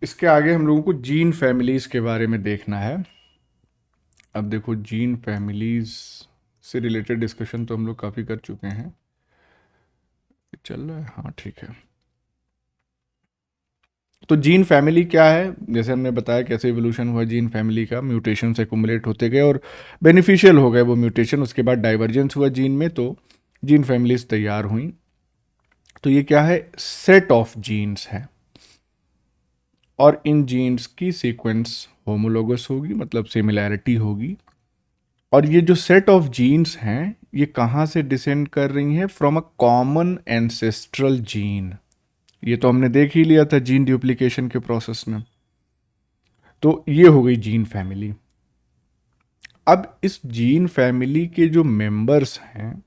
इसके आगे हम लोगों को जीन फैमिलीज के बारे में देखना है। अब देखो, जीन फैमिलीज से रिलेटेड डिस्कशन तो हम लोग काफ़ी कर चुके हैं। चल रहा है, हाँ ठीक है। तो जीन फैमिली क्या है, जैसे हमने बताया कैसे इवोल्यूशन हुआ जीन फैमिली का, म्यूटेशन से एक्युमुलेट होते गए और बेनिफिशियल हो गए वो म्यूटेशन, उसके बाद डाइवर्जेंस हुआ जीन में, तो जीन फैमिलीज तैयार हुई। तो ये क्या है, सेट ऑफ जीन्स है, और इन जीन्स की सीक्वेंस होमोलोगस होगी, मतलब सिमिलैरिटी होगी। और ये जो सेट ऑफ जीन्स हैं, ये कहाँ से डिसेंड कर रही हैं, from a common ancestral gene. ये तो हमने देख ही लिया था जीन ड्यूप्लीकेशन के प्रोसेस में। तो ये हो गई जीन फैमिली। अब इस जीन फैमिली के जो मेंबर्स हैं,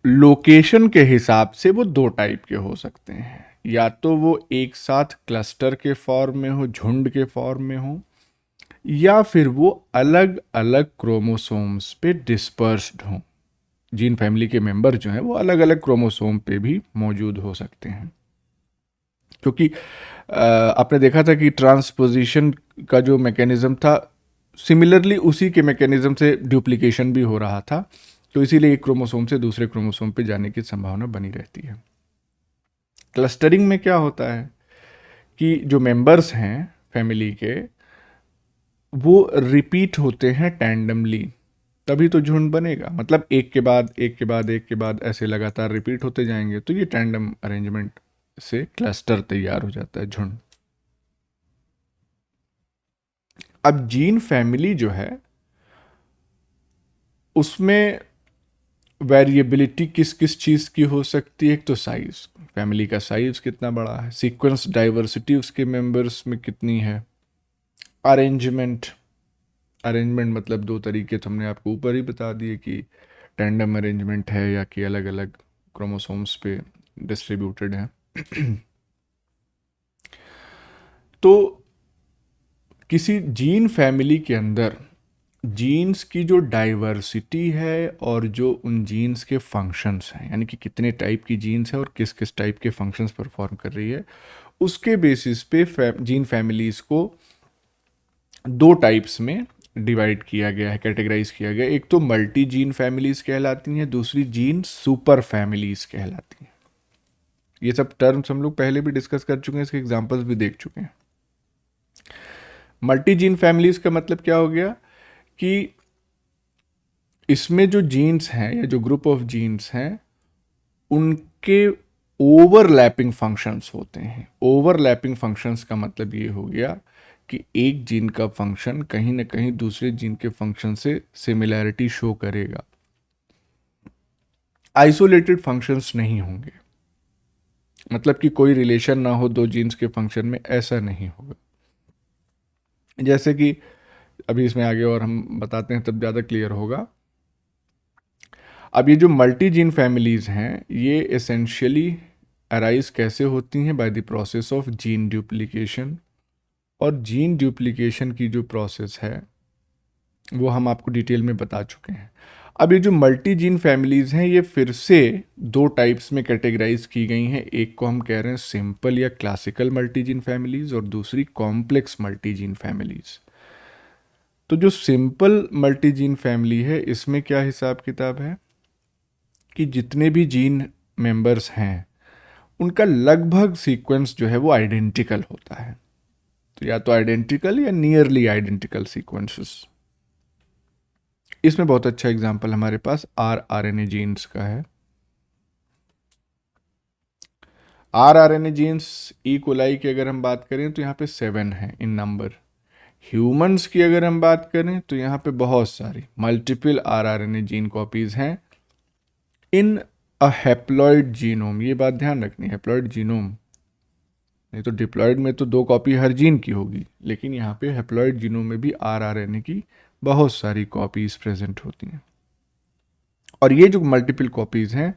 लोकेशन के हिसाब से वो दो टाइप के हो सकते हैं। या तो वो एक साथ क्लस्टर के फॉर्म में हो, झुंड के फॉर्म में हो, या फिर वो अलग अलग क्रोमोसोम्स पे डिस्पर्स्ड हों। जीन फैमिली के मेंबर जो हैं वो अलग अलग क्रोमोसोम पे भी मौजूद हो सकते हैं। क्योंकि आपने देखा था कि ट्रांसपोजिशन का जो मैकेनिज्म था, सिमिलरली उसी के मैकेनिज्म से डुप्लीकेशन भी हो रहा था। तो इसीलिए एक क्रोमोसोम से दूसरे क्रोमोसोम पे जाने की संभावना बनी रहती है। क्लस्टरिंग में क्या होता है कि जो मेंबर्स हैं फैमिली के, वो रिपीट होते हैं टैंडमली, तभी तो झुंड बनेगा। मतलब एक के बाद एक के बाद एक के बाद ऐसे लगातार रिपीट होते जाएंगे, तो ये टैंडम अरेंजमेंट से क्लस्टर तैयार हो जाता है, झुंड। अब जीन फैमिली जो है, उसमें वेरिएबिलिटी किस किस चीज़ की हो सकती है। एक तो साइज, फैमिली का साइज कितना बड़ा है, सीक्वेंस डाइवर्सिटी उसके मेंबर्स में कितनी है, अरेंजमेंट। अरेंजमेंट मतलब दो तरीके तो हमने आपको ऊपर ही बता दिए कि टैंडम अरेंजमेंट है या कि अलग अलग क्रोमोसोम्स पे डिस्ट्रीब्यूटेड है। तो किसी जीन फैमिली के अंदर जीन्स की जो डाइवर्सिटी है और जो उन जीन्स के फंक्शंस हैं, यानी कि कितने टाइप की जीन्स है और किस किस टाइप के फंक्शंस परफॉर्म कर रही है, उसके बेसिस पे जीन फैमिलीज को दो टाइप्स में डिवाइड किया गया है, कैटेगराइज किया गया है। एक तो मल्टी जीन फैमिलीज कहलाती हैं, दूसरी जीन सुपर फैमिलीज कहलाती हैं। ये सब टर्म्स हम लोग पहले भी डिस्कस कर चुके हैं, इसके एग्जांपल्स भी देख चुके हैं। मल्टी जीन फैमिलीज का मतलब क्या हो गया कि इसमें जो जीन्स हैं या जो ग्रुप ऑफ जीन्स हैं, उनके ओवरलैपिंग फंक्शंस होते हैं। ओवरलैपिंग फंक्शंस का मतलब ये हो गया कि एक जीन का फंक्शन कहीं ना कहीं दूसरे जीन के फंक्शन से सिमिलैरिटी शो करेगा, आइसोलेटेड फंक्शंस नहीं होंगे। मतलब कि कोई रिलेशन ना हो दो जीन्स के फंक्शन में, ऐसा नहीं होगा। जैसे कि अभी इसमें आगे और हम बताते हैं तब ज़्यादा क्लियर होगा। अब ये जो मल्टी जीन फैमिलीज़ हैं, ये एसेंशियली अराइज कैसे होती हैं, by the process of gene duplication. और जीन ड्यूप्लीकेशन की जो प्रोसेस है वो हम आपको डिटेल में बता चुके हैं। अब ये जो मल्टी जीन फैमिलीज़ हैं, ये फिर से दो टाइप्स में कैटेगराइज की गई हैं। एक को हम कह रहे हैं सिंपल या क्लासिकल मल्टी जीन फैमिलीज़, और दूसरी कॉम्प्लेक्स मल्टी जीन फैमिलीज़। तो जो सिंपल मल्टी जीन फैमिली है, इसमें क्या हिसाब किताब है कि जितने भी जीन मेंबर्स हैं, उनका लगभग सीक्वेंस जो है वो आइडेंटिकल होता है। तो या तो आइडेंटिकल या नियरली आइडेंटिकल सीक्वेंसेस। इसमें बहुत अच्छा एग्जांपल हमारे पास आरआरएनए जीन्स का है। आरआरएनए जीन्स ई कोलाई की अगर हम बात करें तो यहाँ पे 7 है इन नंबर। ह्यूमंस की अगर हम बात करें तो यहाँ पे बहुत सारी मल्टीपल आरआरएनए जीन कॉपीज हैं इन अ हैप्लॉइड जीनोम। ये बात ध्यान रखनी, हैप्लॉइड जीनोम, नहीं तो डिप्लॉयड में तो दो कॉपी हर जीन की होगी, लेकिन यहाँ पे हैप्लॉइड जीनोम में भी आरआरएनए की बहुत सारी कॉपीज प्रेजेंट होती हैं। और ये जो मल्टीपल कॉपीज हैं,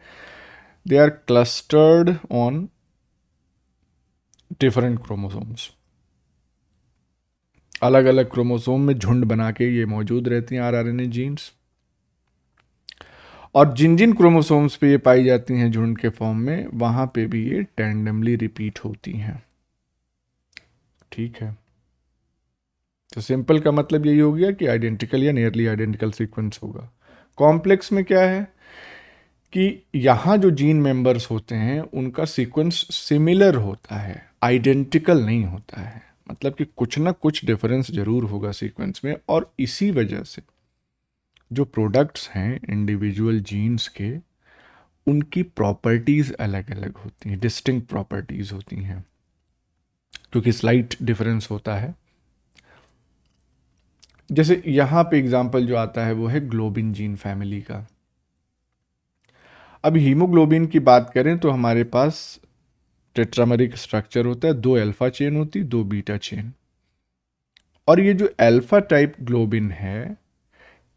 they are clustered on different chromosomes. अलग अलग क्रोमोसोम में झुंड बना के ये मौजूद रहती हैं आरआरएनए जीन्स। और जिन जिन क्रोमोसोम्स पे ये पाई जाती हैं झुंड के फॉर्म में, वहाँ पे भी ये टैंडमली रिपीट होती हैं। ठीक है, तो सिंपल का मतलब यही हो गया कि आइडेंटिकल या नियरली आइडेंटिकल सीक्वेंस होगा। कॉम्प्लेक्स में क्या है कि यहाँ जो जीन मेंबर्स होते हैं उनका सीक्वेंस सिमिलर होता है, आइडेंटिकल नहीं होता है। मतलब कि कुछ ना कुछ डिफरेंस जरूर होगा सीक्वेंस में, और इसी वजह से जो प्रोडक्ट्स हैं इंडिविजुअल जीन्स के, उनकी प्रॉपर्टीज़ अलग अलग होती हैं, डिस्टिंक्ट प्रॉपर्टीज़ होती हैं, क्योंकि स्लाइट डिफरेंस होता है। जैसे यहाँ पे एग्जांपल जो आता है वो है ग्लोबिन जीन फैमिली का। अब हीमोग्लोबिन की बात करें तो हमारे पास टेट्रामेरिक स्ट्रक्चर होता है, 2 अल्फा चेन होती, 2 बीटा चेन। और ये जो अल्फा टाइप ग्लोबिन है,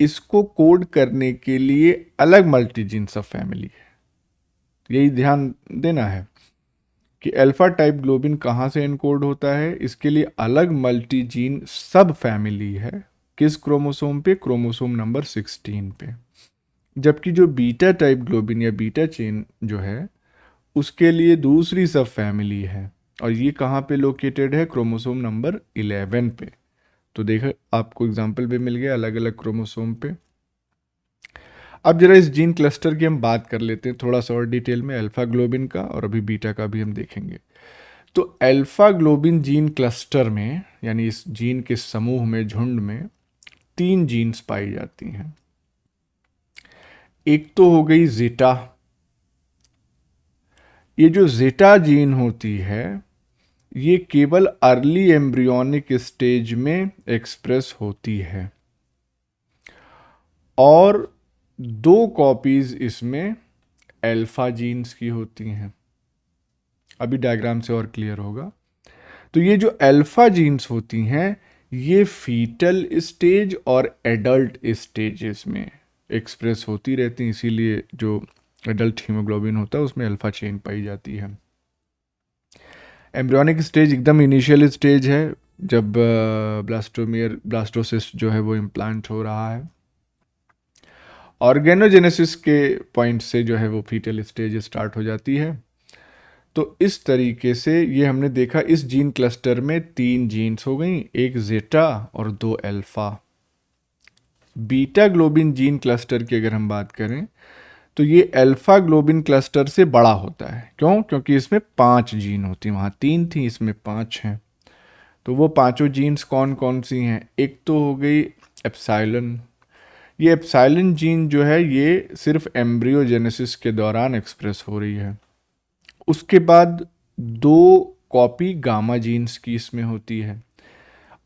इसको कोड करने के लिए अलग मल्टीजीन सब फैमिली है। यही ध्यान देना है कि अल्फा टाइप ग्लोबिन कहाँ से एनकोड होता है, इसके लिए अलग मल्टीजीन सब फैमिली है। किस क्रोमोसोम पे? क्रोमोसोम नंबर 16 पे। जबकि जो बीटा टाइप ग्लोबिन या बीटा चेन जो है, उसके लिए दूसरी सब फैमिली है, और ये कहाँ पे लोकेटेड है? क्रोमोसोम नंबर 11 पे। तो देखो आपको एग्जाम्पल भी मिल गया अलग अलग क्रोमोसोम पे। अब जरा इस जीन क्लस्टर की हम बात कर लेते हैं थोड़ा सा और डिटेल में, अल्फा ग्लोबिन का और अभी बीटा का भी हम देखेंगे। तो अल्फा ग्लोबिन जीन क्लस्टर में, यानी इस जीन के समूह में, झुंड में 3 जीन्स पाई जाती हैं। एक तो हो गई जीटा। ये जो जीटा जीन होती है, ये केवल अर्ली एम्ब्रियोनिक स्टेज में एक्सप्रेस होती है, और 2 कॉपीज इसमें अल्फा जीन्स की होती हैं। अभी डायग्राम से और क्लियर होगा। तो ये जो अल्फा जीन्स होती हैं, ये फीटल स्टेज और एडल्ट स्टेजेस में एक्सप्रेस होती रहती हैं, इसीलिए जो एडल्ट हीमोग्लोबिन होता है उसमें अल्फा चेन पाई जाती है। एम्ब्रियोनिक स्टेज एकदम इनिशियल स्टेज है, जब ब्लास्टोसिस्ट जो है वो इम्प्लांट हो रहा है। ऑर्गेनोजेनेसिस के पॉइंट से जो है वो फीटल स्टेज स्टार्ट हो जाती है। तो इस तरीके से ये हमने देखा, इस जीन क्लस्टर में 3 जीन्स हो गई, एक जेटा और 2 alpha. Beta globin gene cluster की अगर हम बात करें तो ये अल्फा ग्लोबिन क्लस्टर से बड़ा होता है। क्यों? क्योंकि इसमें 5 जीन होती हैं, वहाँ 3 थी, इसमें 5 हैं। तो वो पांचों जीन्स कौन कौन सी हैं? एक तो हो गई एप्साइलन। ये एप्साइलन जीन जो है ये सिर्फ एम्ब्रियोजेनेसिस के दौरान एक्सप्रेस हो रही है। उसके बाद 2 कॉपी गामा जीन्स की इसमें होती है,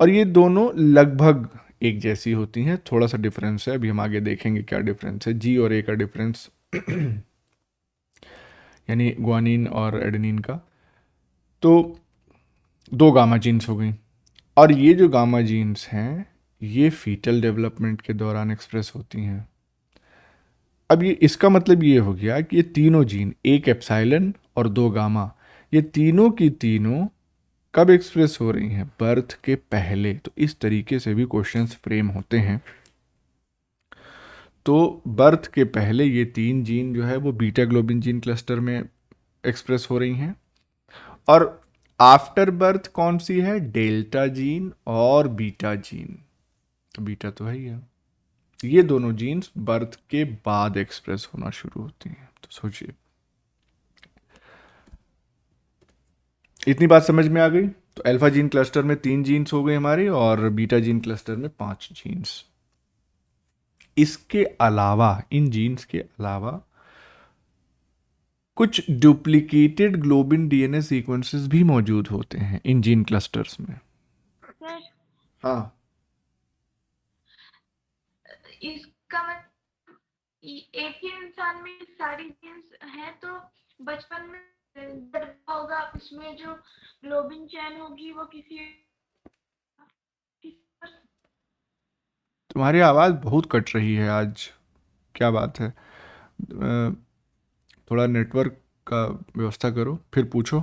और ये दोनों लगभग एक जैसी होती हैं, थोड़ा सा डिफरेंस है, अभी हम आगे देखेंगे क्या डिफरेंस है। जी और ए का डिफरेंस यानी ग्वानिन और एडेनिन का। तो 2 गामा जीन्स हो गई, और ये जो गामा जीन्स हैं ये फीटल डेवलपमेंट के दौरान एक्सप्रेस होती हैं। अब ये इसका मतलब ये हो गया कि ये तीनों जीन, एक एप्साइलन और 2 गामा, ये तीनों की तीनों कब एक्सप्रेस हो रही हैं? बर्थ के पहले। तो इस तरीके से भी क्वेश्चंस फ्रेम होते हैं। तो बर्थ के पहले ये 3 जीन जो है वो बीटा ग्लोबिन जीन क्लस्टर में एक्सप्रेस हो रही हैं, और आफ्टर बर्थ कौन सी है? डेल्टा जीन और बीटा जीन। तो बीटा तो है ही है। ये दोनों जीन्स बर्थ के बाद एक्सप्रेस होना शुरू होती हैं। तो सोचिए, इतनी बात समझ में आ गई। तो अल्फा जीन क्लस्टर में 3 जीन्स हो गए हमारे, और बीटा जीन क्लस्टर में 5 जीन्स। इसके अलावा, इन जीन्स के अलावा, कुछ डुप्लीकेटेड ग्लोबिन डीएनए सीक्वेंसेस भी मौजूद होते हैं इन जीन क्लस्टर्स में। सर, हाँ, इसका मतलब एक ही इंसान में सारी जीन्स हैं, तो बचपन में जब होगा उसमें जो ग्लोबिन चैन होगी वो तुम्हारी आवाज़ बहुत कट रही है आज, क्या बात है? थोड़ा नेटवर्क का व्यवस्था करो, फिर पूछो।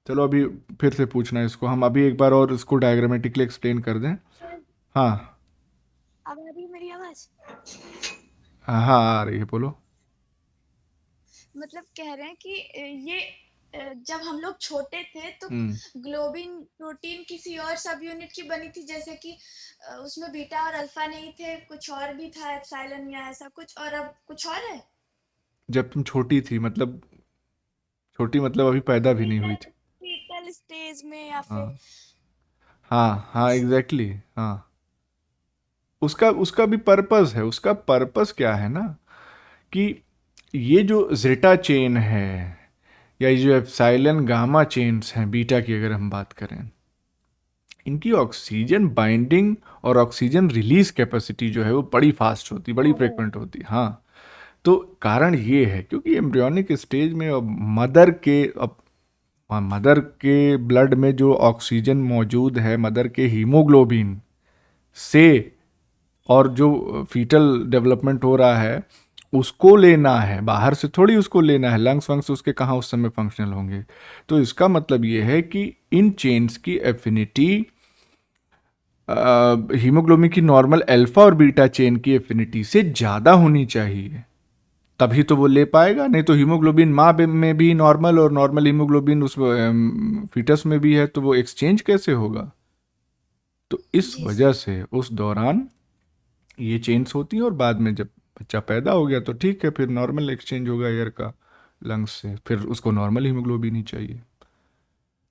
चलो अभी फिर से पूछना है इसको, हम अभी एक बार और इसको डायग्रामेटिकली एक्सप्लेन कर दें। सर, हाँ अब आ रही है मेरी आवाज? हाँ हाँ, आ रही है, बोलो। मतलब कह रहे हैं कि ये जब हम लोग छोटे थे तो हम्म ग्लोबिन प्रोटीन किसी और सब यूनिट की बनी थी, जैसे कि उसमें बीटा और अल्फा नहीं थे, कुछ और भी था, एप्सिलॉन या ऐसा कुछ, और अब कुछ और है। जब तुम छोटी थी मतलब, छोटी मतलब अभी पैदा भी नहीं हुई फीटल थी। फीटल स्टेज में या फिर हाँ हाँ हाँ ऐसे। एग्जैक्टली हाँ। उसका उसका भी पर्पस है, उसका पर्पस क्या है ना, कि ये जो जेटा चेन है या ये जो एप्सिलॉन गामा चेन्स हैं बीटा की अगर हम बात करें, इनकी ऑक्सीजन बाइंडिंग और ऑक्सीजन रिलीज कैपेसिटी जो है वो बड़ी फास्ट होती, बड़ी फ्रिक्वेंट होती। हाँ, तो कारण ये है क्योंकि एम्ब्रियोनिक स्टेज में अब मदर के ब्लड में जो ऑक्सीजन मौजूद है, मदर के हीमोग्लोबिन से, और जो फीटल डेवलपमेंट हो रहा है उसको लेना है, बाहर से थोड़ी उसको लेना है। लंग्स वंग्स उसके कहाँ उस समय फंक्शनल होंगे। तो इसका मतलब ये है कि इन चेन्स की एफिनिटी हीमोग्लोबिन की नॉर्मल अल्फा और बीटा चेन की एफिनिटी से ज़्यादा होनी चाहिए, तभी तो वो ले पाएगा। नहीं तो हीमोग्लोबिन में भी नॉर्मल और नॉर्मल हीमोग्लोबिन उस फीटस में भी है, तो वो एक्सचेंज कैसे होगा। तो इस जी वजह सर। से उस दौरान ये चेंज होती हैं, और बाद में जब बच्चा पैदा हो गया तो ठीक है, फिर नॉर्मल एक्सचेंज होगा एयर का लंग्स से, फिर उसको नॉर्मल हीमोग्लोबिन ही चाहिए।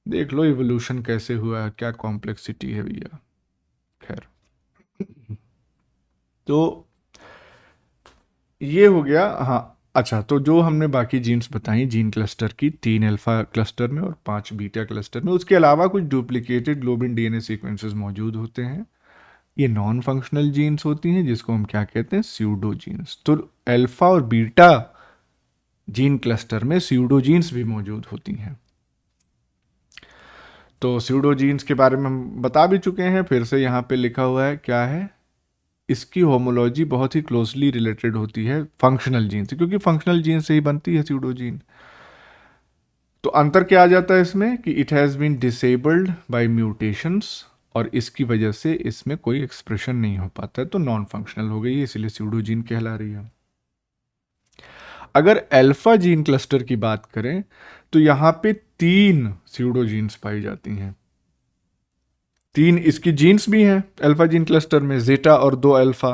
देख लो इवोल्यूशन कैसे हुआ है, क्या कॉम्प्लेक्सिटी है भैया। खैर, तो ये हो गया। हाँ, अच्छा, तो जो हमने बाकी जीन्स बताई जीन क्लस्टर की, 3 अल्फा क्लस्टर में और 5 बीटा क्लस्टर में, उसके अलावा कुछ डुप्लीकेटेड ग्लोबिन डीएनए सीक्वेंसेस मौजूद होते हैं। ये नॉन फंक्शनल जीन्स होती हैं जिसको हम क्या कहते हैं, स्यूडो जीन्स। तो अल्फा और बीटा जीन क्लस्टर में स्यूडो जीन्स भी मौजूद होती हैं। तो स्यूडो जीन्स के बारे में हम बता भी चुके हैं, फिर से यहाँ पे लिखा हुआ है क्या है, इसकी होमोलॉजी बहुत ही क्लोजली रिलेटेड होती है फंक्शनल जीन से, क्योंकि फंक्शनल जीन से ही बनती है स्यूडो जीन। तो अंतर क्या आ जाता है इसमें कि it has been disabled by mutations, और इसकी वजह से इसमें कोई एक्सप्रेशन नहीं हो पाता है, तो नॉन फंक्शनल हो गई है, इसलिए स्यूडो जीन कहला रही है। अगर अल्फा जीन क्लस्टर की बात करें तो यहां पे 3 जीन्स पाई जाती हैं। 3 इसकी जीन्स भी हैं अल्फा जीन क्लस्टर में, जेटा और 2 अल्फा,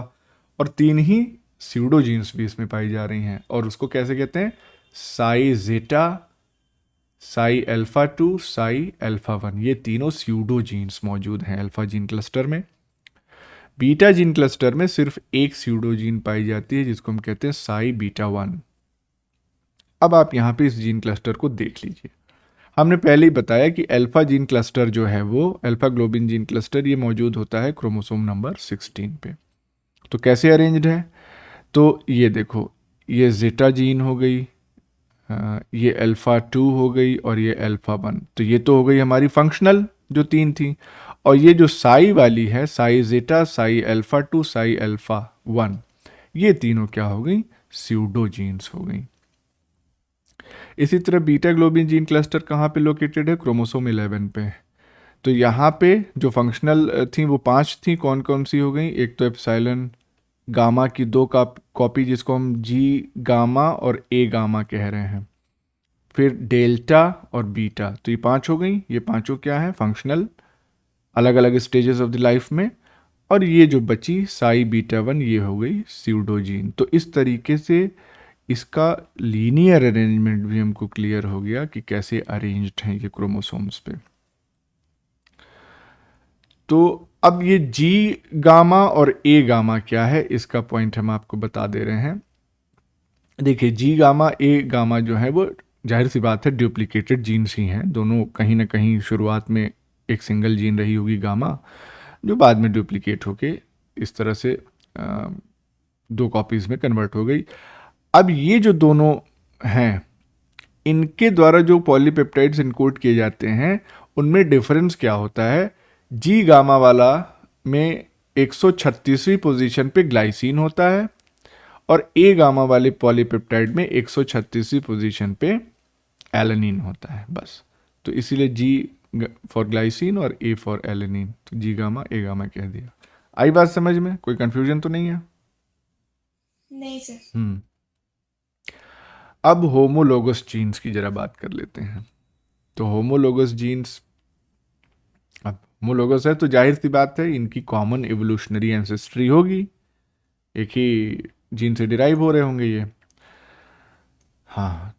और 3 ही जीन्स भी इसमें पाई जा रही हैं। और उसको कैसे कहते हैं, साई जेटा, साई अल्फा 2, साई अल्फा 1, ये तीनों जीन्स मौजूद हैं अल्फा जीन क्लस्टर में। बीटा जीन क्लस्टर में सिर्फ एक जीन पाई जाती है जिसको हम कहते हैं साई बीटा 1। अब आप यहाँ पे इस जीन क्लस्टर को देख लीजिए। हमने पहले ही बताया कि अल्फा जीन क्लस्टर जो है वो अल्फा ग्लोबिन जीन क्लस्टर, ये मौजूद होता है क्रोमोसोम नंबर 16 पे। तो कैसे अरेंज्ड है, तो ये देखो, ये जेटा जीन हो गई, ये अल्फा 2 हो गई, और ये अल्फा 1। तो ये तो हो गई हमारी फंक्शनल जो 3 थी। और ये जो साई वाली है, साई जेटा, साई अल्फा 2, साई अल्फा 1, ये तीनों क्या हो गई, स्यूडो जीन्स हो गई। इसी तरह बीटा ग्लोबिन जीन क्लस्टर कहाँ पे लोकेटेड है, क्रोमोसोम 11 पे। तो यहाँ पे जो फंक्शनल थी वो 5 थी, कौन कौन सी हो गई, एक तो एप्सिलॉन गामा की 2 कॉपी जिसको हम जी गामा और ए गामा कह रहे हैं, फिर डेल्टा और बीटा, तो ये 5 हो गई। ये पांचों क्या है, फंक्शनल, अलग अलग स्टेजेस ऑफ द लाइफ में। और ये जो बची साई बीटा 1, ये हो गई स्यूडोजीन। तो इस तरीके से इसका लीनियर अरेंजमेंट भी हमको क्लियर हो गया कि कैसे अरेंज्ड हैं ये क्रोमोसोम्स पे। तो अब ये जी गामा और ए गामा क्या है, इसका पॉइंट हम आपको बता दे रहे हैं। देखिए, जी गामा ए गामा जो है वो जाहिर सी बात है डुप्लीकेटेड जीन्स ही हैं दोनों, कहीं ना कहीं शुरुआत में एक सिंगल जीन रही होगी गामा, जो बाद में डुप्लीकेट होके इस तरह से 2 कॉपीज़ में कन्वर्ट हो गई। अब ये जो दोनों हैं, इनके द्वारा जो पॉलीपेप्टाइड्स इनकोड किए जाते हैं उनमें डिफरेंस क्या होता है, जी गामा वाला में 136वीं पोजीशन पे ग्लाइसिन होता है, और ए गामा वाले पॉलीपेप्टाइड में 136वीं पोजीशन पे एलेनिन होता है, बस। तो इसीलिए जी फॉर ग्लाइसिन और ए फॉर एलेनिन, तो जी गामा ए गामा कह दिया। आई बात समझ में, कोई कंफ्यूजन तो नहीं है। नहीं सर। हम्म अब होमोलोगस जीन्स की जरा बात कर लेते हैं। तो होमोलोगस जीन्स, अब होमोलोगस है तो जाहिर सी बात है इनकी कॉमन एवोल्यूशनरी एंसेस्ट्री होगी, एक ही जीन से डिराइव हो रहे होंगे ये। हाँ,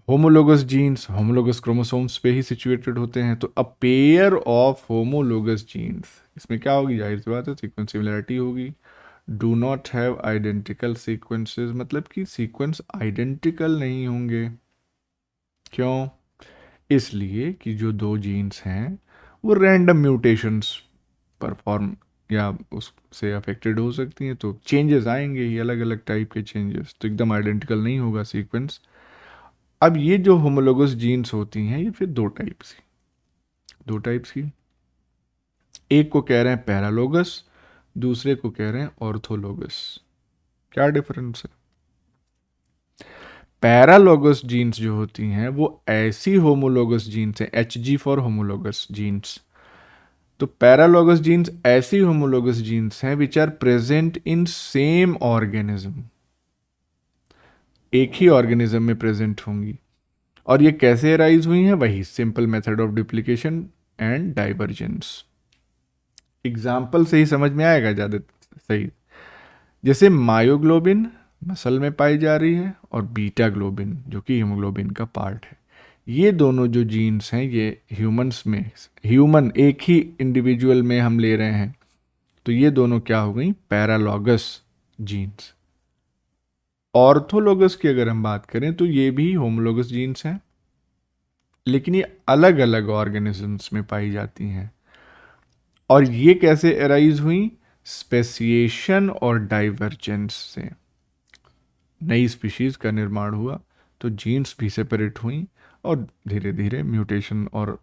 होमोलोगस जीन्स होमोलोगस क्रोमोसोम्स पे ही सिचुएटेड होते हैं। तो a pair of homologous genes, इसमें क्या होगी, जाहिर सी बात है सीक्वेंस सिमिलरिटी होगी। Do not have identical sequences, मतलब कि सीक्वेंस आइडेंटिकल नहीं होंगे। क्यों? इसलिए कि जो दो जीन्स हैं वो रैंडम म्यूटेशंस परफॉर्म या उससे अफेक्टेड हो सकती हैं, तो चेंजेस आएंगे ही, अलग अलग टाइप के चेंजेस, तो एकदम आइडेंटिकल नहीं होगा सीक्वेंस। अब ये जो होमोलोगस जीन्स होती हैं ये फिर दो टाइप्स की, एक को कह रहे हैं पैरालोगस, दूसरे को कह रहे हैं ऑर्थोलोगस। क्या डिफरेंस है? पैरालोगस जीन्स जो होती हैं वो ऐसी होमोलोगस जीन्स हैं, HG फॉर होमोलोगस जीन्स। तो पैरालोगस जीन्स ऐसी होमोलोगस जीन्स हैं which are present in same organism, एक ही ऑर्गेनिज्म में प्रेजेंट होंगी। और ये कैसे अराइज हुई हैं? वही simple method of duplication and divergence. Example से ही समझ में आएगा ज़्यादा सही। जैसे मायोग्लोबिन मसल में पाई जा रही है और बीटा ग्लोबिन जो कि हीमोग्लोबिन का पार्ट है, ये दोनों जो जीन्स हैं ये ह्यूमंस में, ह्यूमन एक ही इंडिविजुअल में हम ले रहे हैं, तो ये दोनों क्या हो गई? पैरालोगस जीन्स। ऑर्थोलोगस की अगर हम बात करें तो ये भी होमोलोगस जीन्स हैं, लेकिन ये अलग अलग ऑर्गेनिजम्स में पाई जाती हैं। और ये कैसे अराइज हुई? स्पेसिएशन और डाइवर्जेंस से नई स्पीशीज का निर्माण हुआ, तो जीन्स भी सेपरेट हुई और धीरे धीरे म्यूटेशन और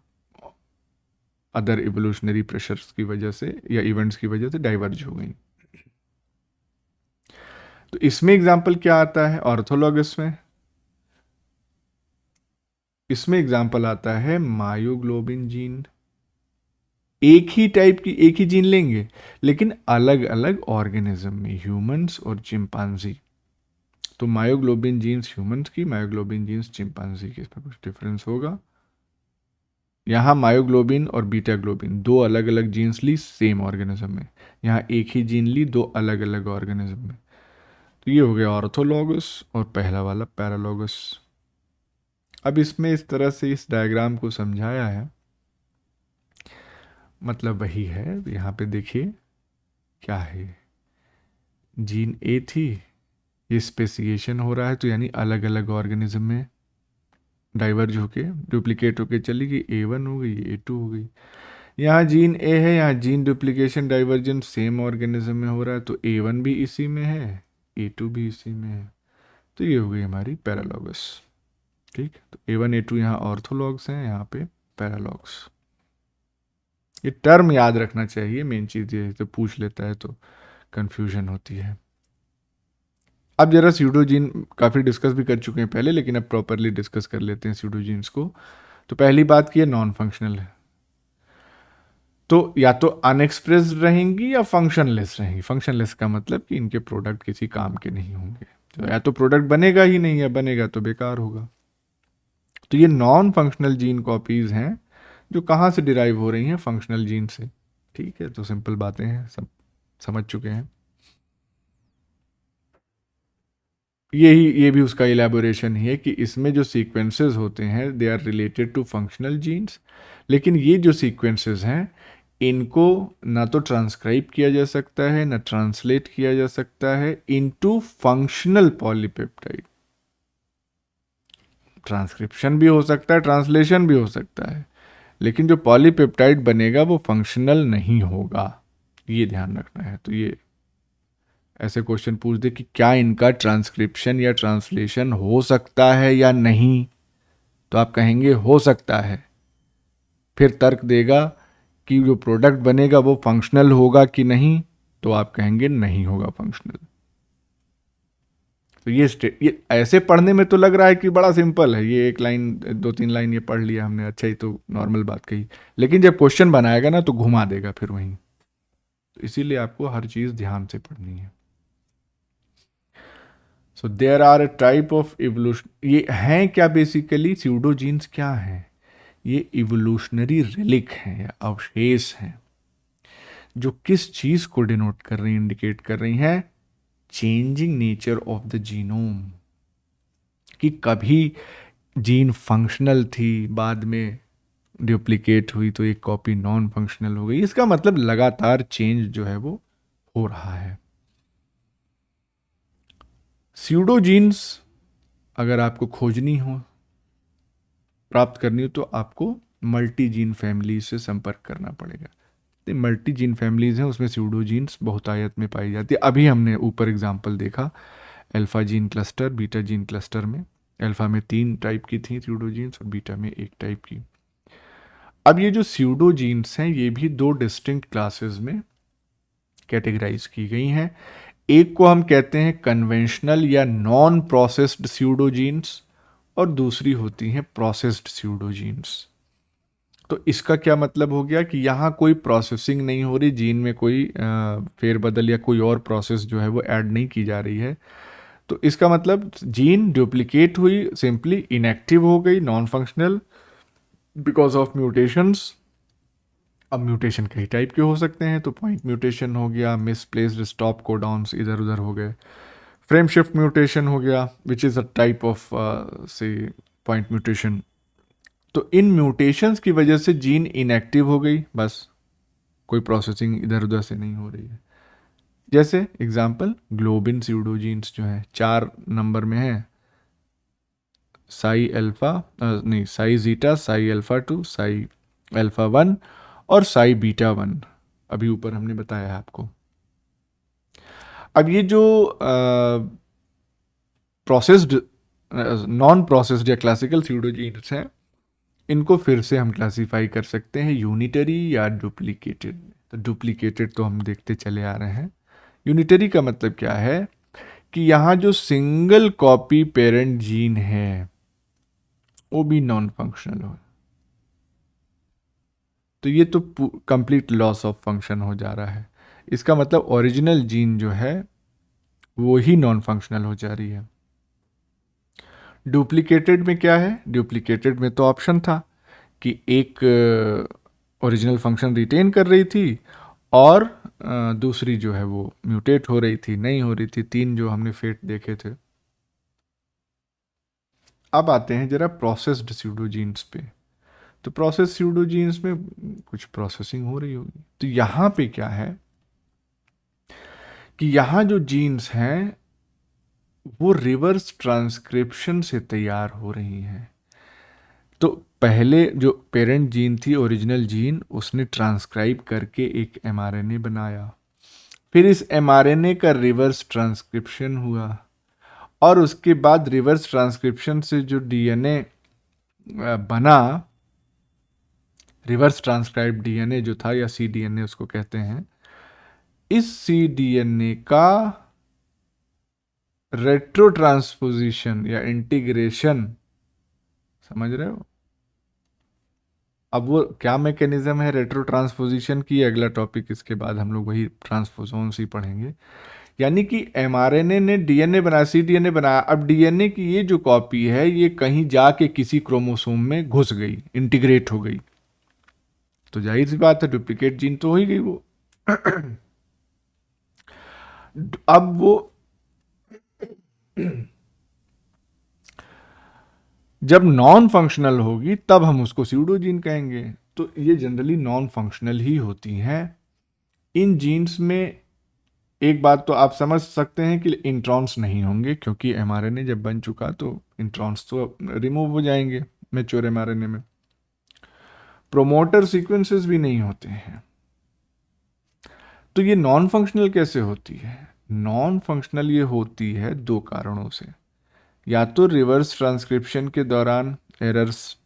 अदर इवोल्यूशनरी प्रेशर्स की वजह से या इवेंट्स की वजह से डाइवर्ज हो गई। तो इसमें एग्जाम्पल क्या आता है ऑर्थोलॉगस में? इसमें एग्जाम्पल आता है मायोग्लोबिन जीन। एक ही टाइप की एक ही जीन लेंगे लेकिन अलग अलग ऑर्गेनिज्म में, ह्यूमंस और चिंपांजी। तो मायोग्लोबिन जीन्स ह्यूमंस की, मायोग्लोबिन जीन्स चिंपांजी की, इसमें कुछ डिफरेंस होगा। यहाँ मायोग्लोबिन और बीटा ग्लोबिन दो अलग अलग जीन्स ली सेम ऑर्गेनिज्म में, यहाँ एक ही जीन ली दो अलग अलग ऑर्गेनिज्म में। तो ये हो गया ऑर्थोलॉगस और पहला वाला पैरालोगस। अब इसमें इस तरह से इस डायग्राम को समझाया है, मतलब वही है। यहाँ पे देखिए क्या है, जीन ए थी, ये स्पेसिएशन हो रहा है तो यानी अलग अलग ऑर्गेनिज्म में डाइवर्ज होके डुप्लीकेट होके चली गई, A1 हो गई, A2 हो गई। यहाँ जीन ए है, यहाँ gene duplication divergence same organism में हो रहा है, तो A1 भी इसी में है, A2 भी इसी में है, तो ये हो गई हमारी पैरालोगस। ठीक, तो A1 A2 यहाँ ऑर्थोलॉग्स हैं, यहाँ पे पैरालॉग्स। ये टर्म याद रखना चाहिए, मेन चीज़ ये है, तो पूछ लेता है तो कंफ्यूजन होती है। अब जरा स्यूडोजीन काफ़ी डिस्कस भी कर चुके हैं पहले, लेकिन अब प्रॉपरली डिस्कस कर लेते हैं स्यूडोजीन्स को। तो पहली बात की है नॉन फंक्शनल है, तो या तो अनएक्सप्रेस्ड रहेंगी या फंक्शनलेस रहेंगी। फंक्शनलेस का मतलब कि इनके प्रोडक्ट किसी काम के नहीं होंगे, तो या तो प्रोडक्ट बनेगा ही नहीं या बनेगा तो बेकार होगा। तो ये नॉन फंक्शनल जीन कॉपीज हैं जो कहाँ से डिराइव हो रही हैं? फंक्शनल जीन से। ठीक है, तो सिंपल बातें हैं, सब समझ चुके हैं। ये भी उसका इलेबोरेशन ही है कि इसमें जो सीक्वेंसेस होते हैं they are related to functional genes, लेकिन ये जो सीक्वेंसेस हैं इनको ना तो ट्रांसक्राइब किया जा सकता है ना ट्रांसलेट किया जा सकता है इनटू फंक्शनल पॉलीपेप्टाइड। ट्रांसक्रिप्शन भी हो सकता है, ट्रांसलेशन भी हो सकता है, लेकिन जो पॉलीपेप्टाइड बनेगा वो फंक्शनल नहीं होगा, ये ध्यान रखना है। तो ये ऐसे क्वेश्चन पूछ दे कि क्या इनका ट्रांसक्रिप्शन या ट्रांसलेशन हो सकता है या नहीं, तो आप कहेंगे हो सकता है। फिर तर्क देगा कि जो प्रोडक्ट बनेगा वो फंक्शनल होगा कि नहीं, तो आप कहेंगे नहीं होगा फंक्शनल। तो ये ऐसे पढ़ने में तो लग रहा है कि बड़ा सिंपल है, ये एक लाइन दो तीन लाइन ये पढ़ लिया हमने, अच्छा ही तो नॉर्मल बात कही, लेकिन जब क्वेश्चन बनाएगा ना तो घुमा देगा फिर वहीं। तो इसीलिए आपको हर चीज़ ध्यान से पढ़नी है। So there are a type of evolution. ये हैं क्या बेसिकली, स्यूडोजीन्स क्या हैं? ये इवोल्यूशनरी रिलिक हैं या अवशेष हैं जो किस चीज को डिनोट कर रही हैं, इंडिकेट कर रही हैं? Changing nature of the genome. कि कभी जीन फंक्शनल थी, बाद में डुप्लीकेट हुई तो एक कॉपी नॉन फंक्शनल हो गई। इसका मतलब लगातार चेंज जो है वो हो रहा है। स्यूडोजीन्स अगर आपको खोजनी हो, प्राप्त करनी हो, तो आपको मल्टी जीन फैमिली से संपर्क करना पड़ेगा। मल्टी जीन फैमिलीज हैं, उसमें स्यूडोजीन्स बहुतायत में पाई जाती है। अभी हमने ऊपर एग्जाम्पल देखा alpha gene cluster, beta gene cluster में। अल्फा में 3 टाइप की थी स्यूडोजीन्स और बीटा में 1 टाइप की। अब ये जो स्यूडोजीन्स हैं ये भी 2 डिस्टिंक्ट क्लासेस में कैटेगराइज की गई हैं। एक को हम कहते हैं कन्वेंशनल या नॉन प्रोसेस्ड स्यूडोजीन्स और दूसरी होती हैं प्रोसेस्ड स्यूडोजीन्स। तो इसका क्या मतलब हो गया कि यहाँ कोई प्रोसेसिंग नहीं हो रही, जीन में कोई फेरबदल या कोई और प्रोसेस जो है वो ऐड नहीं की जा रही है। तो इसका मतलब जीन डुप्लीकेट हुई, सिंपली इनएक्टिव हो गई, non functional because of mutations. अब म्यूटेशन कई टाइप के हो सकते हैं, तो पॉइंट म्यूटेशन हो गया, मिसप्लेस्ड स्टॉप कोडॉन्स इधर उधर हो गए, फ्रेम शिफ्ट म्यूटेशन हो गया which is a type of से पॉइंट म्यूटेशन। तो इन म्यूटेशंस की वजह से जीन इनएक्टिव हो गई, बस कोई प्रोसेसिंग इधर उधर से नहीं हो रही है। जैसे एग्जांपल ग्लोबिन स्यूडोजीन्स जो है 4 नंबर में है, साई अल्फा नहीं Sai zeta, Sai alpha 2, Sai alpha 1 और साई बीटा 1, अभी ऊपर हमने बताया है आपको। अब ये जो प्रोसेस्ड नॉन प्रोसेस्ड या क्लासिकल स्यूडोजीन्स हैं, इनको फिर से हम क्लासीफाई कर सकते हैं यूनिटरी या डुप्लीकेटेड। तो डुप्लीकेटेड तो हम देखते चले आ रहे हैं। यूनिटरी का मतलब क्या है कि यहाँ जो सिंगल कॉपी पेरेंट जीन है वो भी नॉन फंक्शनल हो, तो ये तो कंप्लीट लॉस ऑफ फंक्शन हो जा रहा है। इसका मतलब ओरिजिनल जीन जो है वो ही नॉन फंक्शनल हो जा रही है। डुप्लीकेटेड में क्या है? डुप्लीकेटेड में तो ऑप्शन था कि एक ओरिजिनल फंक्शन रिटेन कर रही थी और दूसरी जो है वो म्यूटेट हो रही थी, नहीं हो रही थी। 3 जो हमने फेट देखे थे। अब आते हैं जरा प्रोसेस्ड स्यूडोजीन्स पे। तो प्रोसेस स्यूडोजीन्स में कुछ प्रोसेसिंग हो रही होगी। तो यहाँ पे क्या है कि यहाँ जो जीन्स हैं वो रिवर्स ट्रांसक्रिप्शन से तैयार हो रही हैं। तो पहले जो पेरेंट जीन थी, ओरिजिनल जीन, उसने ट्रांसक्राइब करके एक एमआरएनए बनाया, फिर इस एमआरएनए का रिवर्स ट्रांसक्रिप्शन हुआ और उसके बाद रिवर्स ट्रांसक्रिप्शन से जो डीएनए बना, रिवर्स ट्रांसक्राइब डीएनए जो था या सीडीएनए उसको कहते हैं, इस सीडीएनए का रेट्रो ट्रांसपोजिशन या इंटीग्रेशन, समझ रहे हो? अब वो क्या मैकेनिज्म है रेट्रो ट्रांसपोजिशन की, अगला टॉपिक, इसके बाद हम लोग वही ट्रांसपोजोन्स ही पढ़ेंगे। यानी कि एमआरएनए ने डीएनए बनाया, सीडीएनए बनाया, अब डीएनए की ये जो कॉपी है ये कहीं जाके किसी क्रोमोसोम में घुस गई, इंटीग्रेट हो गई। तो जाहिर सी बात है डुप्लीकेट जीन तो हो ही गई वो। अब वो जब नॉन फंक्शनल होगी तब हम उसको स्यूडोजीन कहेंगे। तो ये जनरली नॉन फंक्शनल ही होती हैं। इन जीन्स में एक बात तो आप समझ सकते हैं कि इंट्रॉन्स नहीं होंगे, क्योंकि एमआरएनए जब बन चुका तो इंट्रॉन्स तो रिमूव हो जाएंगे मैच्योर एमआरएनए में। प्रोमोटर सीक्वेंसेस भी नहीं होते हैं। तो ये नॉन फंक्शनल कैसे होती है? नॉन फंक्शनल ये होती है 2 कारणों से। या तो रिवर्स ट्रांसक्रिप्शन के दौरान एरर्स,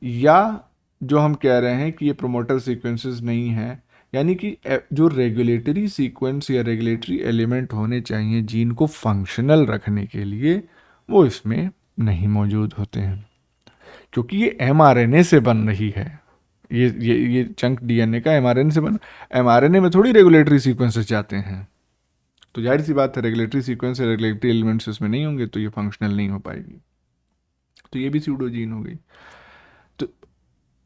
या जो हम कह रहे हैं कि ये प्रोमोटर सीक्वेंसेस नहीं है, यानी कि जो रेगुलेटरी सीक्वेंस या रेगुलेटरी एलिमेंट होने चाहिए जीन को फंक्शनल रखने के लिए, वो इसमें नहीं मौजूद होते हैं, क्योंकि ये एमआरएनए से बन रही है। ये चंक डीएनए का एमआरएनए से बन, एमआरएनए में थोड़ी रेगुलेटरी सीक्वेंसेस जाते हैं। तो जाहिर सी बात है रेगुलेटरी सीक्वेंस या रेगुलेटरी एलिमेंट्स इसमें नहीं होंगे तो ये फंक्शनल नहीं हो पाएगी। तो ये भी स्यूडोजीन हो गई। तो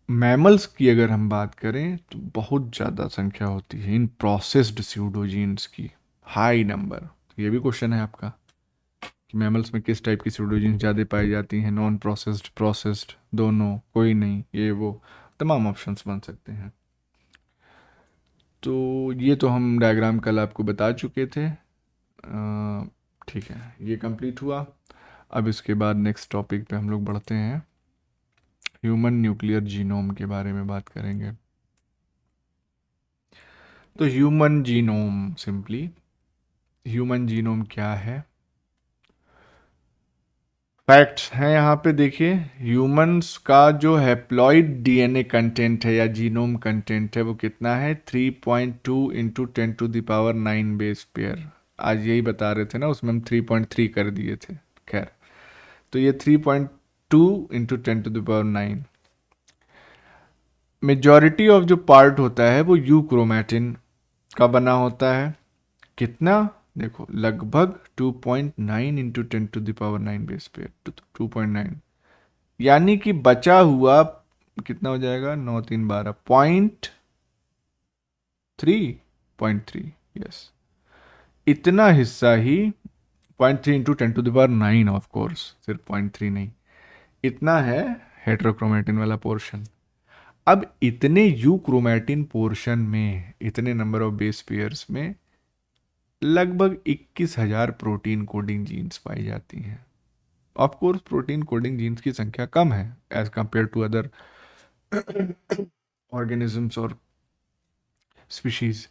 मैमल्स की अगर हम बात करें तो बहुत ज़्यादा संख्या होती है इन प्रोसेस्ड स्यूडोजीन्स की, हाई नंबर। तो ये भी क्वेश्चन है आपका कि मैमल्स में किस टाइप की स्यूडोजीन्स ज़्यादा पाई जाती हैं, नॉन प्रोसेस्ड, प्रोसेस्ड, दोनों, कोई नहीं, ये वो, तमाम ऑप्शंस बन सकते हैं। तो ये तो हम डायग्राम कल आपको बता चुके थे। ठीक है, ये कंप्लीट हुआ। अब इसके बाद नेक्स्ट टॉपिक पे हम लोग बढ़ते हैं, ह्यूमन न्यूक्लियर जीनोम के बारे में बात करेंगे। तो human genome, simply human genome क्या है, फैक्ट्स हैं यहाँ पे देखिए। ह्यूमंस का जो हैप्लॉइड डीएनए कंटेंट है या जीनोम कंटेंट है वो कितना है, 3.2 इंटू 10⁹ बेस पेयर। आज यही बता रहे थे ना, उसमें हम 3.3 कर दिए थे। खैर, तो ये 3.2 इंटू 10⁹। मेजॉरिटी ऑफ जो पार्ट होता है वो यू क्रोमैटिन का बना होता है। कितना, देखो लगभग 2.9 इंटू 10⁹ बेस पे 2.9, यानी कि बचा हुआ कितना हो जाएगा, 9 3 12 0.3, यस, इतना हिस्सा ही 0.3 इंटू 10⁹, ऑफ कोर्स सिर्फ 0.3 नहीं, इतना है हेट्रोक्रोमेटिन वाला पोर्शन। अब इतने यू क्रोमैटिन पोर्शन में, इतने नंबर ऑफ बेस पेयर्स में लगभग 21,000 प्रोटीन कोडिंग जीन्स पाई जाती हैं। Of course protein coding genes की संख्या कम है as compare to other organisms और स्पीशीज।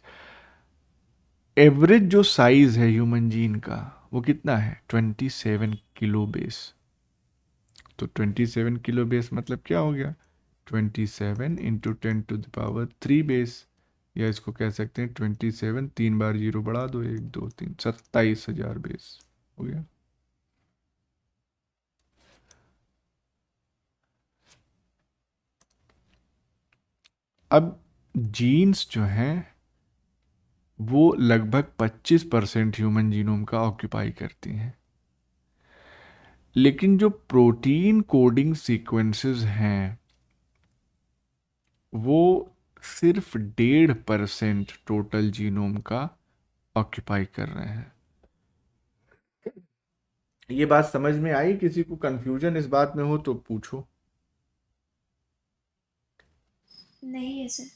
एवरेज जो साइज है ह्यूमन जीन का वो कितना है, 27 किलो बेस। तो 27 किलो बेस मतलब क्या हो गया, 27 इंटू 10⁻³ बेस, या इसको कह सकते हैं 27, 3 बार 0 बढ़ा दो, 1 2 3, 27,000 बेस हो गया। अब जीन्स जो हैं वो लगभग 25% ह्यूमन जीनोम का ऑक्यूपाई करती हैं, लेकिन जो प्रोटीन कोडिंग सीक्वेंसेस हैं वो सिर्फ 1.5% टोटल जीनोम का ऑक्यूपाई कर रहे हैं। ये बात समझ में आई? किसी को कंफ्यूजन इस बात में हो तो पूछो। नहीं है सर।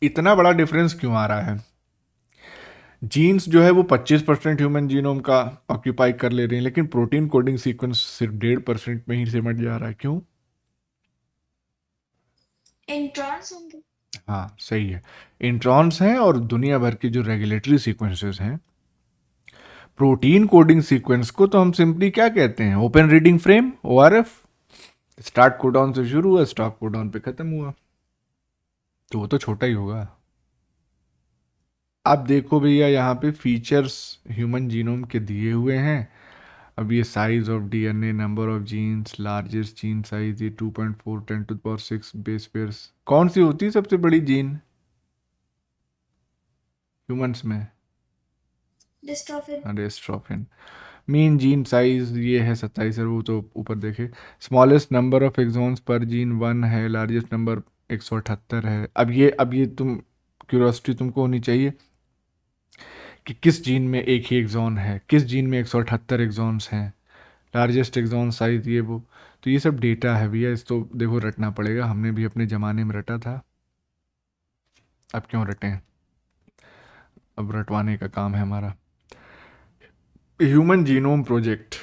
इतना बड़ा डिफरेंस क्यों आ रहा है? जीन्स जो है वो 25% ह्यूमन जीनोम का ऑक्यूपाई कर ले रही हैं, लेकिन प्रोटीन कोडिंग सीक्वेंस सिर्फ 1.5% में ही सिमट जा रहा है। क्यों? इंट्रॉन्स होंगे। हाँ सही है, इंट्रॉन्स हैं और दुनिया भर की जो रेगुलेटरी सीक्वेंसेस हैं। प्रोटीन कोडिंग सीक्वेंस को तो हम सिंपली क्या कहते हैं, open reading frame, ORF। Start codon से शुरू हुआ, स्टॉप कोडॉन पे खत्म हुआ, तो वो तो छोटा ही होगा। आप देखो भैया यहाँ पे फीचर्स ह्यूमन जीनोम के दिए हुए हैं। अब ये size of DNA, number of genes, largest gene size ये 2.4 10⁶ बेस पेयर्स। कौन सी होती है सबसे बड़ी जीन ह्यूमंस में? Dystrophin. Dystrophin. Mean gene size ये है 27, वो तो ऊपर देखे। स्मॉलेस्ट नंबर ऑफ एक्सॉन्स पर जीन 1 है, लार्जेस्ट नंबर 178 है। अब ये तुम क्यूरियोसिटी तुमको होनी चाहिए कि किस जीन में एक ही एक्सॉन है, किस जीन में 178 एक्सॉन्स हैं, लार्जेस्ट एक्सॉन साइज ये वो। तो ये सब डेटा है भैया, इस तो देखो रटना पड़ेगा। हमने भी अपने ज़माने में रटा था, अब क्यों रटें, अब रटवाने का काम है हमारा। Human genome project,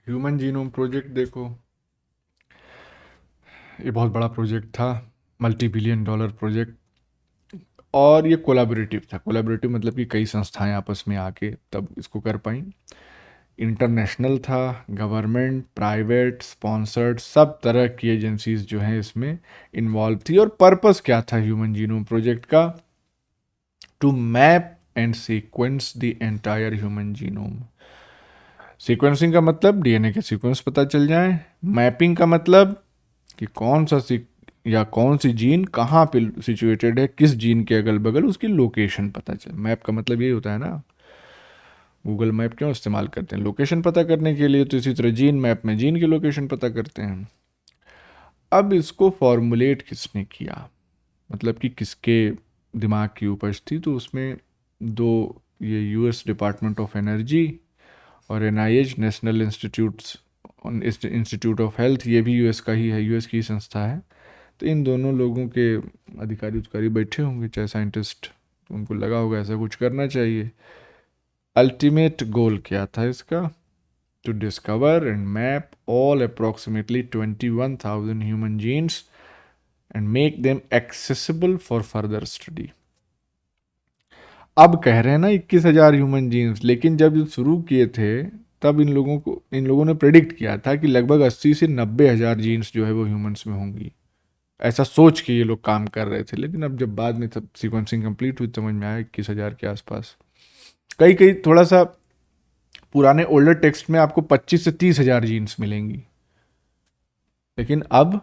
human genome project देखो, ये बहुत बड़ा प्रोजेक्ट था, $multi-billion प्रोजेक्ट। और ये कोलैबोरेटिव था। कोलैबोरेटिव मतलब कि कई संस्थाएं आपस में आके तब इसको कर पाई। इंटरनेशनल था, गवर्नमेंट, प्राइवेट, स्पॉन्सर्ड, सब तरह की एजेंसीज जो हैं इसमें इन्वॉल्व थी। और पर्पस क्या था ह्यूमन जीनोम प्रोजेक्ट का? To map and sequence the entire human genome. Sequencing का मतलब डीएनए के सीक्वेंस पता चल जाए, मैपिंग का मतलब कि कौन सा या कौन सी जीन कहाँ पे सिचुएटेड है, किस जीन के अगल बगल, उसकी लोकेशन पता चले। मैप का मतलब यही होता है ना, गूगल मैप क्यों इस्तेमाल करते हैं, लोकेशन पता करने के लिए। तो इसी तरह जीन मैप में जीन की लोकेशन पता करते हैं। अब इसको फॉर्मुलेट किसने किया, मतलब कि किसके दिमाग की उपज थी, तो उसमें दो, ये यूएस डिपार्टमेंट ऑफ एनर्जी और NIH national institute of health, ये भी यूएस का ही है, यूएस की संस्था है। तो इन दोनों लोगों के अधिकारी उधिकारी बैठे होंगे, चाहे साइंटिस्ट, तो उनको लगा होगा ऐसा कुछ करना चाहिए। अल्टीमेट गोल क्या था इसका, to discover and map all approximately 21,000 human genes and make them accessible for further study. अब कह रहे हैं ना 21,000 ह्यूमन जीन्स, लेकिन जब ये शुरू किए थे तब इन लोगों ने प्रेडिक्ट किया था कि लगभग 80 से 90,000 जीन्स जो है वो ह्यूमंस में होंगी। ऐसा सोच के ये लोग काम कर रहे थे, लेकिन अब जब बाद में सब सीक्वेंसिंग कंप्लीट हुई समझ में आया 21,000 के आसपास। कई कई थोड़ा सा पुराने ओल्डर टेक्स्ट में आपको 25 से 30,000 जीन्स मिलेंगी, लेकिन अब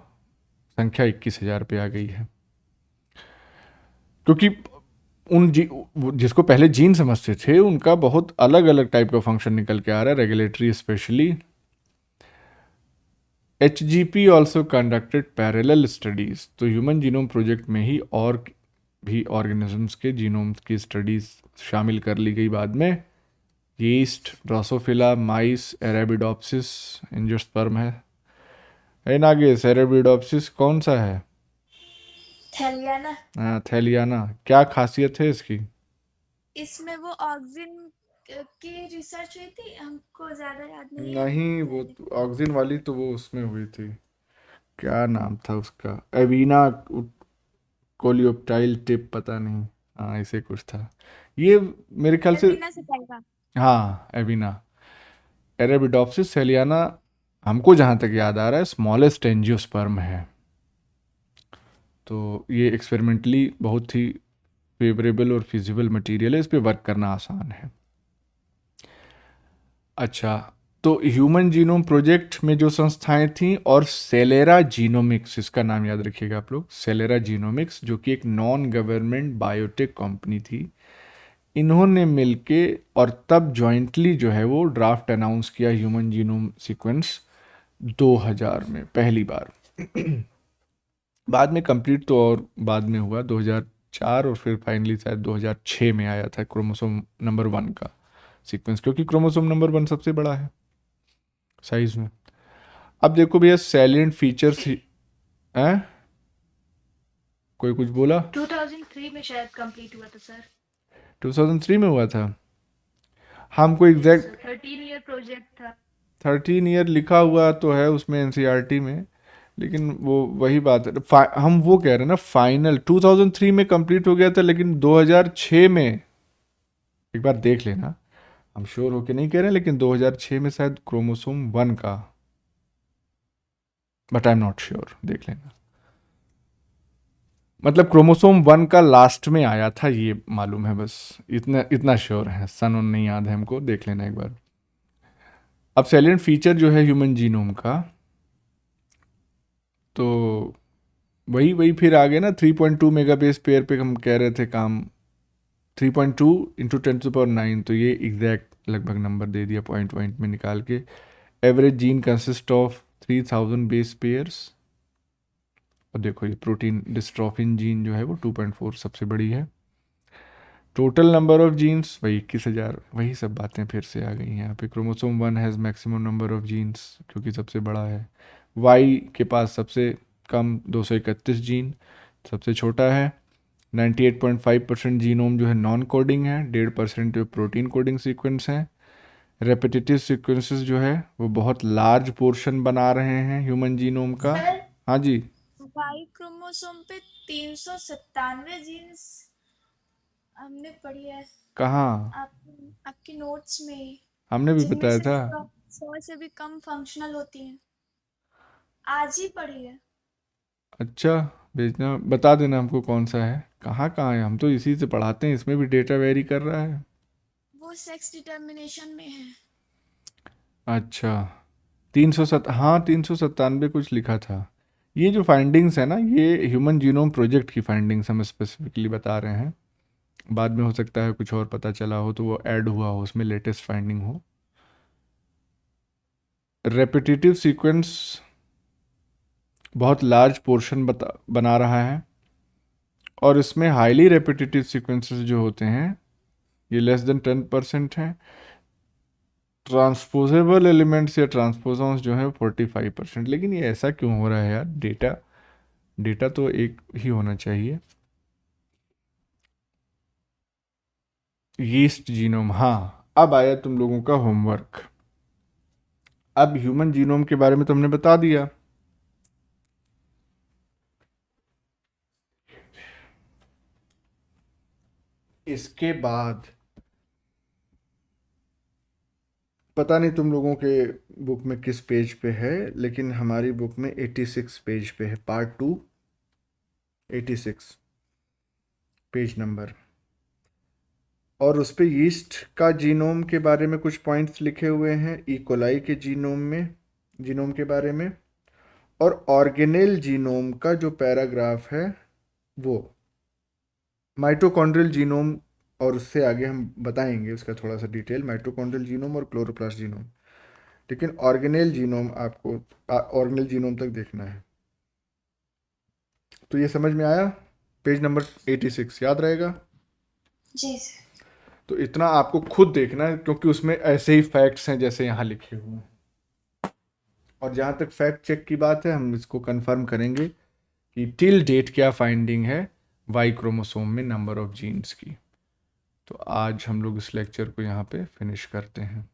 संख्या 21,000 पे आ गई है। क्योंकि जिसको पहले जीन समझते थे उनका बहुत अलग अलग टाइप का फंक्शन निकल के आ रहा है, regulatory specially. HGP also conducted parallel studies, तो ह्यूमन जीनोम प्रोजेक्ट में ही और भी ऑर्गेनिजम्स के जीनोम्स की स्टडीज शामिल कर ली गई बाद में। यीस्ट, ड्रोसोफिला, माइस, एरेबिडोप्सिस, एंजियोस्पर्म है नागेश, एरेबिडोप्सिस कौन सा है? थैलियाना। हाँ, थैलियाना। क्या खासियत है इसकी? इसमें वो ऑक्सिन की रिसर्च हुई थी, हमको ज्यादा याद नहीं है। नहीं, वो ऑक्सिन वाली तो वो उसमें हुई थी, क्या नाम था उसका, एवीना कोलियोप्टाइल टिप, पता नहीं, हाँ ऐसे कुछ था ये मेरे ख्याल से। एल्बिना सटाइवा। हाँ, एवीना। एरेबिडोप्सिस सेलियाना हमको जहाँ तक याद आ रहा है स्मॉलेस्ट एंजियोस्पर्म है। तो ये एक्सपेरिमेंटली बहुत ही फेवरेबल और फिजिबल मटेरियल है, इस पे वर्क करना आसान है। अच्छा, तो ह्यूमन जीनोम प्रोजेक्ट में जो संस्थाएं थीं, और सेलेरा जीनोमिक्स, इसका नाम याद रखिएगा आप लोग, सेलेरा जीनोमिक्स, जो कि एक नॉन गवर्नमेंट बायोटेक कंपनी थी, इन्होंने मिलके और तब जॉइंटली जो है वो ड्राफ्ट अनाउंस किया ह्यूमन जीनोम सीक्वेंस 2000 में पहली बार। बाद में कंप्लीट तो और बाद में हुआ 2004, और फिर फाइनली शायद 2006 में आया था क्रोमोसोम नंबर 1 का सीक्वेंस, क्योंकि क्रोमोसोम नंबर 1 सबसे बड़ा है साइज में। अब देखो भैया, सैलिएंट फीचर्स हैं, कोई कुछ बोला? 2003 में शायद कंप्लीट हुआ था सर। 2003 में हुआ था, हमको एग्जैक्ट 13 ईयर प्रोजेक्ट था। 13 ईयर लिखा हुआ तो है उसमें एनसीईआरटी में, लेकिन वो वही बात है, हम वो कह रहे हैं ना, फाइनल 2003 में कंप्लीट हो गया था, लेकिन 2006 में, एक बार देख लेना, हम श्योर होके नहीं कह रहे हैं, लेकिन 2006 में शायद क्रोमोसोम 1 का, but I am not sure, देख लेना। मतलब क्रोमोसोम 1 का लास्ट में आया था, ये मालूम है बस, इतना इतना श्योर है, सन उन नहीं याद है हमको, देख लेना एक बार। अब सैलिएंट फीचर जो है ह्यूमन जीनोम का, तो वही वही फिर आगे ना 3.2 मेगाबेस पेयर पे हम कह रहे थे काम, 3.2 इंटू 10⁹, तो ये एग्जैक्ट लगभग नंबर दे दिया पॉइंट पॉइंट में निकाल के। Average gene consist of 3000 base pairs, और देखो ये प्रोटीन डिस्ट्रोफिन जीन जो है वो 2.4 सबसे बड़ी है। टोटल नंबर ऑफ जीन्स वही 21,000, वही सब बातें फिर से आ गई हैं यहाँ पे। Chromosome 1 has maximum number of genes, क्योंकि सबसे बड़ा है। वाई के पास सबसे कम 231 जीन, सबसे छोटा है। 98.5% जीनोम जो है नॉन कोडिंग है, 1.5% जो प्रोटीन कोडिंग सीक्वेंस हैं। रेपिटेटिव सीक्वेंसेस जो है वो बहुत लार्ज पोर्शन बना रहे हैं ह्यूमन जीनोम का। हाँ जी, वाई क्रोमोसोम पे 397 जीन्स हमने पढ़ी है। कहाँ? आपकी नोट्स में, हमने भी जिनमें बताया से था। 100 से भी कम फंक्शनल होती हैं। आज ही पढ़ी है। अच्छा, भेजना, बता देना हमको कौन सा है, कहाँ कहाँ है, हम तो इसी से पढ़ाते हैं, इसमें भी डेटा वेरी कर रहा है। वो सेक्स डिटर्मिनेशन में है। अच्छा, 397, हाँ 397 कुछ लिखा था, ये जो फाइंडिंग्स है ना, ये ह्यूमन जीनोम प्रोजेक्ट की फाइंडिंग्स हम स्पेसिफिकली बता रहे हैं। बाद में हो सकता है कुछ और पता चला हो तो वो ऐड हुआ हो, उसमें लेटेस्ट फाइंडिंग हो। रेपिटेटिव सीक्वेंस बहुत लार्ज पोर्शन बना रहा है, और इसमें हाईली रेपिटेटिव सीक्वेंसेस जो होते हैं ये लेस देन 10% हैं। ट्रांसपोजेबल एलिमेंट्स या ट्रांसपोजॉन्स जो है 45%। लेकिन ये ऐसा क्यों हो रहा है यार? डेटा तो एक ही होना चाहिए। यीस्ट जीनोम, हाँ, अब आया तुम लोगों का होमवर्क। अब ह्यूमन जीनोम के बारे में तुमने बता दिया। इसके बाद पता नहीं तुम लोगों के बुक में किस पेज पे है, लेकिन हमारी बुक में 86 पेज पे है, पार्ट 2, 86 पेज नंबर। और उस पे यीस्ट का जीनोम के बारे में कुछ पॉइंट्स लिखे हुए हैं, इकोलाई के जीनोम के बारे में, और ऑर्गेनेल जीनोम का जो पैराग्राफ है वो माइटोकॉन्ड्रियल जीनोम, और उससे आगे हम बताएंगे उसका थोड़ा सा डिटेल, माइटोकॉन्ड्रियल जीनोम और क्लोरोप्लास्ट जीनोम। लेकिन ऑर्गेनेल जीनोम आपको ऑर्गेनेल जीनोम तक देखना है। तो ये समझ में आया? पेज नंबर 86 याद रहेगा? जी सर। तो इतना आपको खुद देखना है, क्योंकि उसमें ऐसे ही फैक्ट्स हैं जैसे यहाँ लिखे हुए हैं। और जहाँ तक फैक्ट चेक की बात है, हम इसको कंफर्म करेंगे कि टिल डेट क्या फाइंडिंग है वाई क्रोमोसोम में नंबर ऑफ जीन्स की। तो आज हम लोग इस लेक्चर को यहाँ पे फिनिश करते हैं।